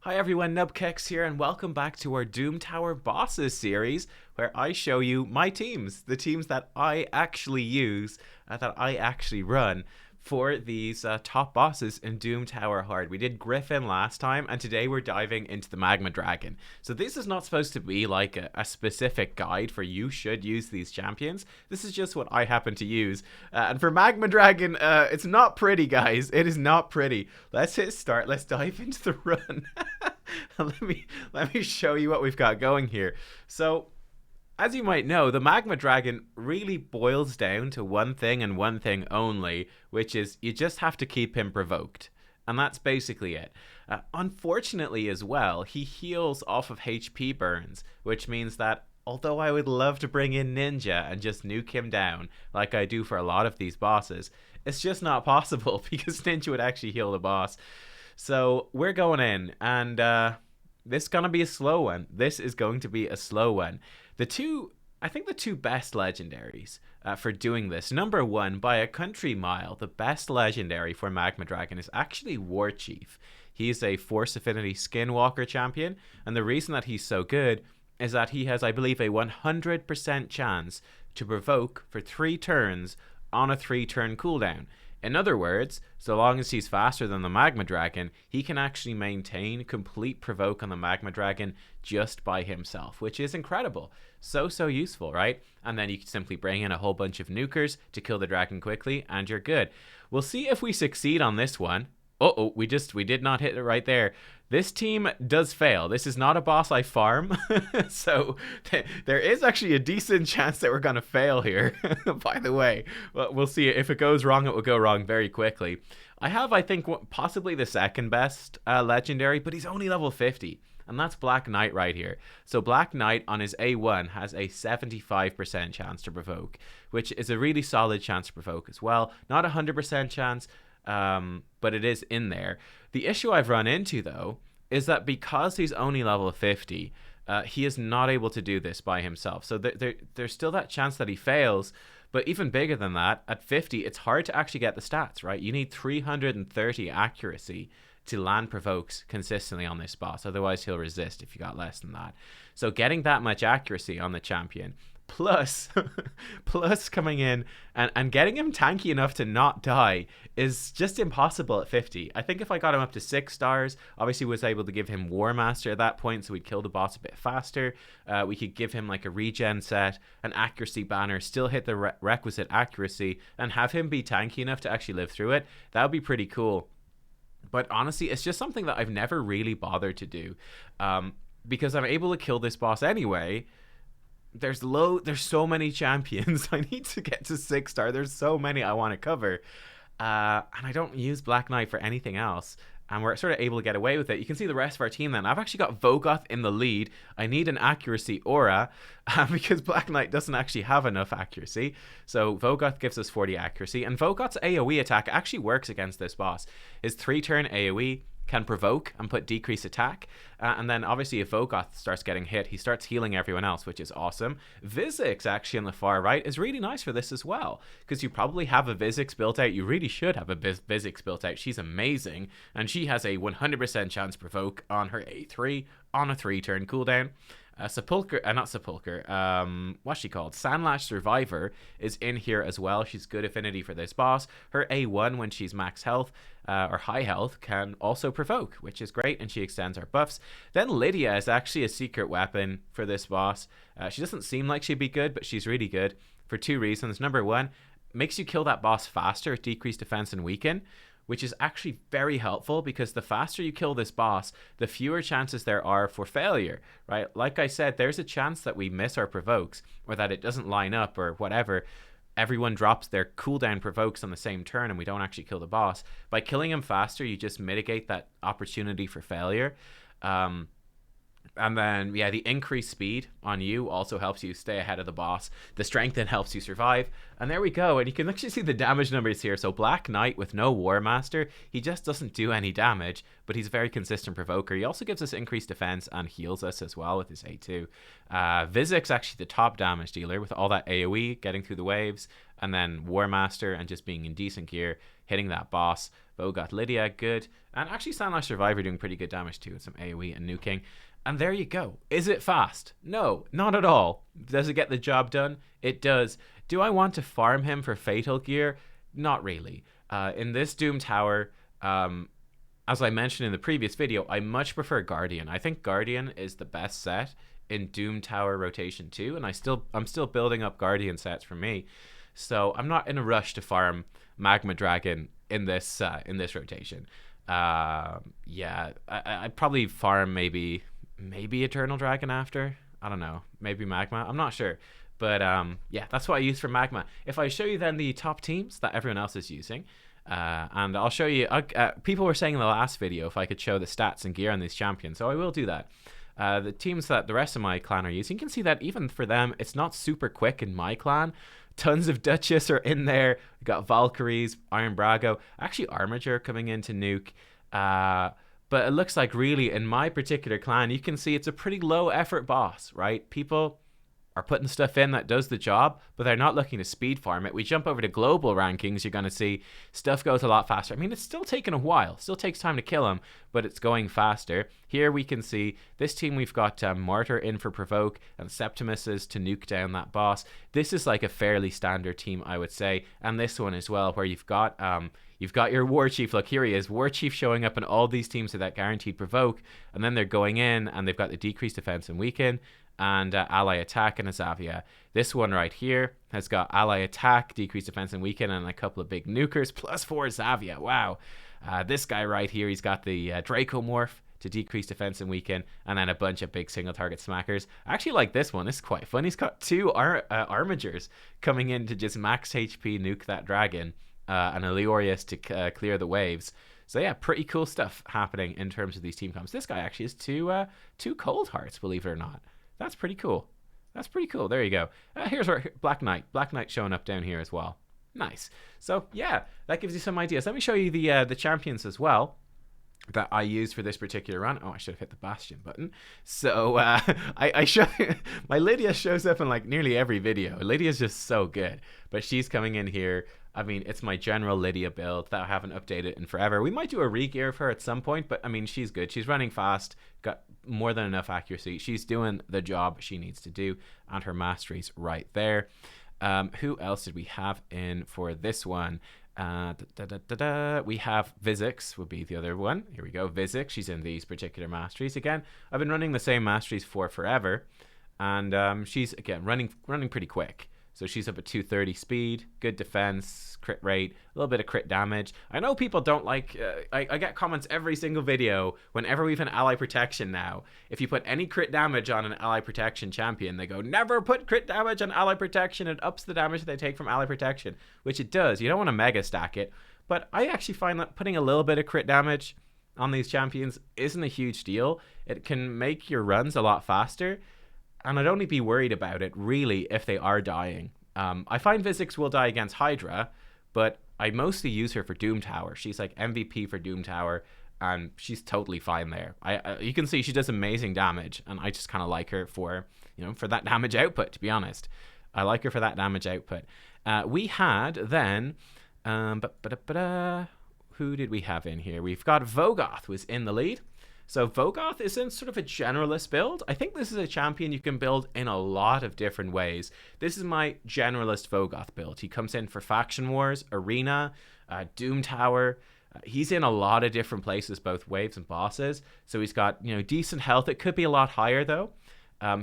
Hi everyone, nubkeks here, and welcome back to our Doom Tower Bosses series, where I show you my teams, the teams that I actually use, that I actually run for these top bosses in Doom Tower Hard. We did Griffin last time, and today we're diving into the Magma Dragon. So this is not supposed to be like a specific guide for you should use these champions. This is just what I happen to use. And for Magma Dragon, it's not pretty, guys. It is not pretty. Let's hit start. Let's dive into the run. let me show you what we've got going here. So as you might know, the Magma Dragon really boils down to one thing and one thing only, which is you just have to keep him provoked. And that's basically it. Unfortunately as well, he heals off of HP burns, which means that although I would love to bring in Ninja and just nuke him down, like I do for a lot of these bosses, it's just not possible because Ninja would actually heal the boss. So we're going in, and this is going to be a slow one. This is going to be a slow one. I think the two best legendaries for doing this. Number one, by a country mile, the best legendary for Magma Dragon is actually War Chief. He's a Force Affinity Skinwalker champion, and the reason that he's so good is that he has, I believe, a 100% chance to provoke for 3 turns on a 3-turn cooldown. In other words, so long as he's faster than the Magma Dragon, he can actually maintain complete provoke on the Magma Dragon just by himself, which is incredible. So useful, right? And then you can simply bring in a whole bunch of nukers to kill the dragon quickly, and you're good. We'll see if we succeed on this one. Uh-oh, we did not hit it right there. This team does fail. This is not a boss I farm, so there is actually a decent chance that we're going to fail here, by the way. Well, we'll see. If it goes wrong, it will go wrong very quickly. I have, I think, possibly the second best legendary, but he's only level 50. And that's Black Knight right here. So Black Knight on his A1 has a 75% chance to provoke, which is a really solid chance to provoke as well. Not a 100% chance, but it is in there. The issue I've run into, though, is that because he's only level 50, he is not able to do this by himself. So there's still that chance that he fails, but even bigger than that, at 50, it's hard to actually get the stats, right? You need 330 accuracy to land provokes consistently on this boss. Otherwise, he'll resist if you got less than that. So getting that much accuracy on the champion, plus coming in and getting him tanky enough to not die is just impossible at 50. I think if I got him up to 6 stars, obviously was able to give him War Master at that point, so we'd kill the boss a bit faster. We could give him like a regen set, an accuracy banner, still hit the requisite accuracy, and have him be tanky enough to actually live through it. That would be pretty cool. But honestly, it's just something that I've never really bothered to do, because I'm able to kill this boss anyway. There's so many champions. I need to get to 6 star. There's so many I want to cover, and I don't use Black Knight for anything else. And we're sort of able to get away with it. You can see the rest of our team then. I've actually got Vogoth in the lead. I need an accuracy aura because Black Knight doesn't actually have enough accuracy. So Vogoth gives us 40 accuracy. And Vogoth's AoE attack actually works against this boss. His 3-turn AoE can provoke and put decrease attack, and then obviously if Vogoth starts getting hit, he starts healing everyone else, which is awesome. Vizix actually on the far right is really nice for this as well, because you probably have a Vizix built out. You really should have a Vizix built out. She's amazing, and she has a 100% chance provoke on her A3 on a 3-turn cooldown. Not Sepulcher, what's she called? Sandlash Survivor is in here as well. She's good affinity for this boss. Her A1 when she's max health or high health can also provoke, which is great, and she extends our buffs. Then Lydia is actually a secret weapon for this boss. She doesn't seem like she'd be good, but she's really good for 2 reasons. Number one, makes you kill that boss faster, decrease defense and weaken, which is actually very helpful because the faster you kill this boss, the fewer chances there are for failure, right? Like I said, there's a chance that we miss our provokes or that it doesn't line up or whatever. Everyone drops their cooldown provokes on the same turn and we don't actually kill the boss. By killing him faster, you just mitigate that opportunity for failure. And then, yeah, the increased speed on you also helps you stay ahead of the boss. The strengthen helps you survive. And there we go. And you can actually see the damage numbers here. So Black Knight with no War Master, he just doesn't do any damage, but he's a very consistent provoker. He also gives us increased defense and heals us as well with his A2. Vizix actually the top damage dealer with all that AoE, getting through the waves, and then War Master and just being in decent gear, hitting that boss. Vogoth Lydia, good. And actually Sandlash Survivor doing pretty good damage too with some AoE and nuking. And there you go. Is it fast? No, not at all. Does it get the job done? It does. Do I want to farm him for Fatal Gear? Not really. In this Doom Tower, as I mentioned in the previous video, I much prefer Guardian. I think Guardian is the best set in Doom Tower Rotation 2, and I'm still building up Guardian sets for me. So I'm not in a rush to farm Magma Dragon in this rotation. Yeah, I'd probably farm maybe Eternal Dragon after. I don't know, maybe Magma. I'm not sure. But yeah, that's what I use for Magma. If I show you then the top teams that everyone else is using, and I'll show you, people were saying in the last video if I could show the stats and gear on these champions, so I will do that. The teams that the rest of my clan are using, you can see that even for them, it's not super quick in my clan. Tons of Duchess are in there. We've got Valkyries, Iron Brago, actually Armiger coming in to nuke. But it looks like really in my particular clan, you can see it's a pretty low effort boss, right? People are putting stuff in that does the job, but they're not looking to speed farm it. We jump over to global rankings, you're going to see stuff goes a lot faster. I mean, it's still taking a while. Still takes time to kill him, but it's going faster. Here we can see this team, we've got Martyr in for Provoke and Septimus's to nuke down that boss. This is like a fairly standard team, I would say. And this one as well, where you've got your War Chief. Look, here he is. War Chief showing up in all these teams with that guaranteed Provoke, and then they're going in and they've got the decreased defense and weaken and ally attack and a Zavia. This one right here has got ally attack, decreased defense and weaken, and a couple of big nukers, plus 4 Zavia. Wow. This guy right here, he's got the Draco Morph to decrease defense and weaken, and then a bunch of big single target smackers. I actually like this one. This is quite fun. He's got 2 Armigers coming in to just max HP nuke that dragon, and a Leorius to clear the waves. So yeah, pretty cool stuff happening in terms of these team comps. This guy actually has 2 Cold Hearts, believe it or not. That's pretty cool. That's pretty cool. There you go. Here's our Black Knight. Black Knight showing up down here as well. Nice. So yeah, that gives you some ideas. Let me show you the champions as well that I use for this particular run. Oh, I should have hit the Bastion button. So I show my Lydia shows up in like nearly every video. Lydia's just so good, but she's coming in here. I mean, it's my general Lydia build that I haven't updated in forever. We might do a re-gear of her at some point, but I mean, she's good. She's running fast, got more than enough accuracy. She's doing the job she needs to do, and her mastery's right there. Who else did we have in for this one? We have Vizix would be the other one. Here we go, Vizix. She's in these particular masteries. Again, I've been running the same masteries for forever, and she's, again, running pretty quick. So she's up at 230 speed, good defense, crit rate, a little bit of crit damage. I know people don't like, I get comments every single video whenever we've an ally protection now. If you put any crit damage on an ally protection champion, they go, never put crit damage on ally protection. It ups the damage they take from ally protection, which it does. You don't want to mega stack it. But I actually find that putting a little bit of crit damage on these champions isn't a huge deal. It can make your runs a lot faster. And I'd only be worried about it, really, if they are dying. I find Vizix will die against Hydra, but I mostly use her for Doom Tower. She's like MVP for Doom Tower, and she's totally fine there. You can see she does amazing damage, and I just kind of like her for, for that damage output, to be honest. I like her for that damage output. We had then... who did we have in here? We've got Vogoth was in the lead. So Vogoth is in sort of a generalist build. I think this is a champion you can build in a lot of different ways. This is my generalist Vogoth build. He comes in for Faction Wars, Arena, Doom Tower. He's in a lot of different places, both waves and bosses. So he's got, decent health. It could be a lot higher though.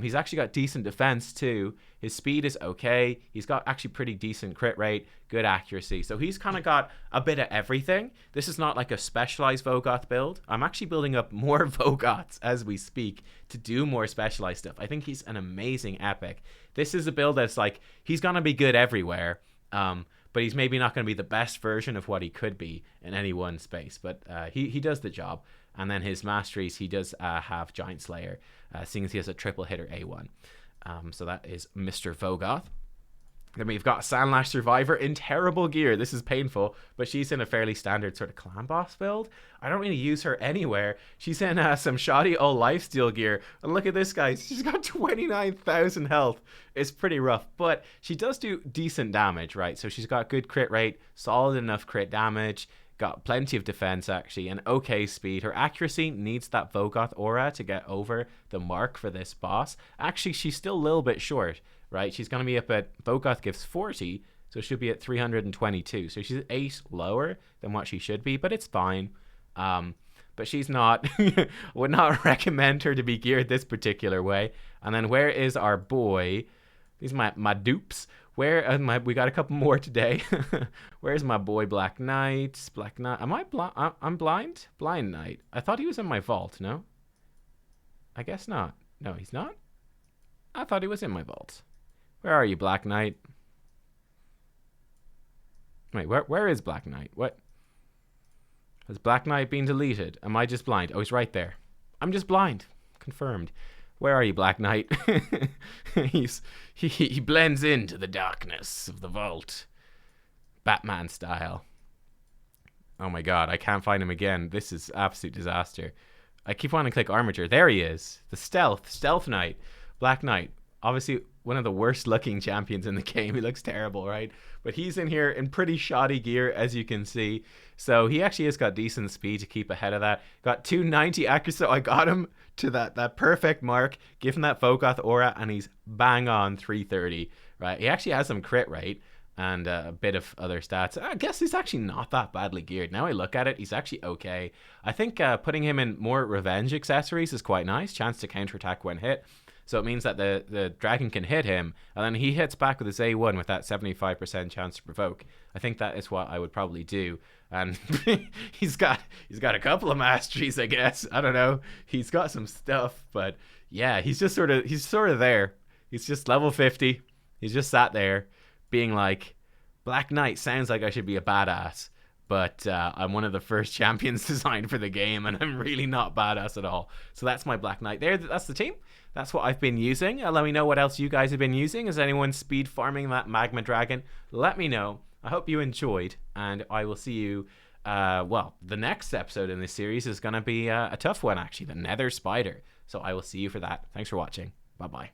He's actually got decent defense too. His speed is okay. He's got actually pretty decent crit rate, good accuracy. So he's kind of got a bit of everything. This is not like a specialized Vogoth build. I'm actually building up more Vogoths as we speak to do more specialized stuff. I think he's an amazing epic. This is a build that's like, he's going to be good everywhere. But he's maybe not going to be the best version of what he could be in any one space. But he does the job. And then his masteries, he does have Giant Slayer, seeing as he has a triple hitter A1. So that is Mr. Vogoth. Then we've got Sandlash Survivor in terrible gear. This is painful, but she's in a fairly standard sort of clan boss build. I don't really use her anywhere. She's in some shoddy old lifesteal gear. And look at this, guys. She's got 29,000 health. It's pretty rough, but she does do decent damage, right? So she's got good crit rate, solid enough crit damage, got plenty of defense actually, and okay speed. Her accuracy needs that Vogoth aura to get over the mark for this boss. Actually, she's still a little bit short, right? She's going to be up at, Vogoth gives 40, so she'll be at 322. So she's 8 lower than what she should be, but it's fine. But she's not, would not recommend her to be geared this particular way. And then where is our boy? These are my dupes. Where we got a couple more today. Where's my boy Black Knight? Black Knight. Am I blind? I'm blind? Blind Knight. I thought he was in my vault, no? I guess not. No, he's not? I thought he was in my vault. Where are you, Black Knight? Wait, where is Black Knight? What? Has Black Knight been deleted? Am I just blind? Oh, he's right there. I'm just blind. Confirmed. Where are you, Black Knight? he blends into the darkness of the vault. Batman style. Oh my god, I can't find him again. This is absolute disaster. I keep wanting to click armature. There he is. The Stealth Knight. Black Knight. Obviously one of the worst looking champions in the game. He looks terrible, right? But he's in here in pretty shoddy gear, as you can see. So he actually has got decent speed to keep ahead of that. Got 290 accuracy, so I got him to that perfect mark, give him that Vogoth aura, and he's bang on 330, right? He actually has some crit rate and a bit of other stats. I guess he's actually not that badly geared. Now I look at it, he's actually okay. I think putting him in more revenge accessories is quite nice. Chance to counterattack when hit. So it means that the dragon can hit him, and then he hits back with his A1 with that 75% chance to provoke. I think that is what I would probably do. And he's got a couple of masteries, I guess. I don't know. He's got some stuff, but yeah, he's sort of there. He's just level 50. He's just sat there being like, Black Knight sounds like I should be a badass, but I'm one of the first champions designed for the game, and I'm really not badass at all. So that's my Black Knight there. That's the team. That's what I've been using. Let me know what else you guys have been using. Is anyone speed farming that Magma Dragon? Let me know. I hope you enjoyed, and I will see you. Well, the next episode in this series is going to be a tough one, actually, the Nether Spider. So I will see you for that. Thanks for watching. Bye-bye.